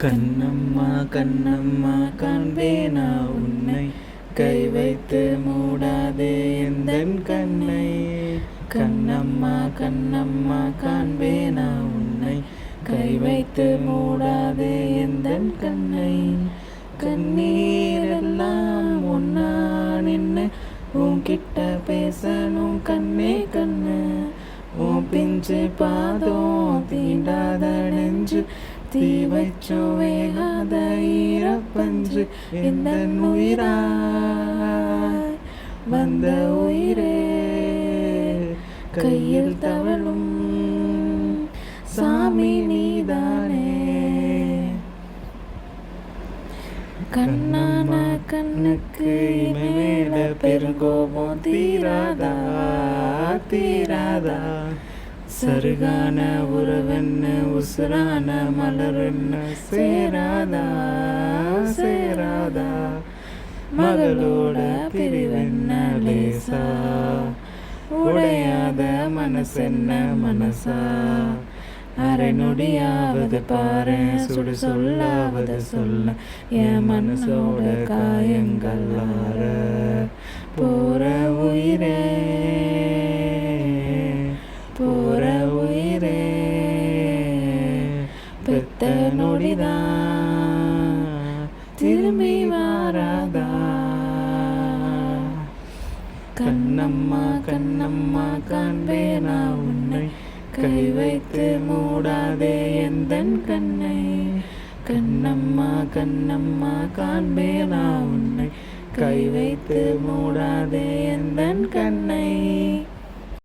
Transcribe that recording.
கண்ணம்மா கண்ணம்மா காண்பேனா உன்னை, கை வைத்து மூடாதே எந்தன் கண்ணை. கண்ணம்மா கண்ணம்மா காண்பேனா உன்னை, கை வைத்து மூடாதே எந்தன் கண்ணை. கண்ணீரெல்லாம் ஒன்னா நின்னு உன்கிட்ட பேசணும் கண்ணே கண்ணு. உன் பிஞ்சு பாதம் தீண்டாத நெஞ்சு, தீ வச்சோ வேகாத ஈரப்பஞ்சு. இந்த உயிராய் வந்த உயிரே, கையில் தவழும் சாமி நீதானே. கண்ணான கண்ணுக்கு இனிமேல பெருங்கோபம் தீராதா தீராதா. சருகான உறவென்னு உசுரான மலருன்னு சேராதா சேராதா. மகளோட பிரிவென்ன லேசா, உடையாத மனசென்ன மனசா. அரை நொடியாவது பாரு சுடு சொல்லாவது சொல்ல, என் மனசோட காயங்கள் ஆற. போற உயிரே போற உயிரே, பெத்த நொடிதான் திரும்பி வாராதா. கண்ணம்மா கண்ணம்மா காண்பேனா உன்னை, கை வைத்து மூடாதே எந்தன் கண்ணை. கண்ணம்மா கண்ணம்மா காண்பேனா உன்னை, கை வைத்து மூடாதே எந்தன் கண்ணை.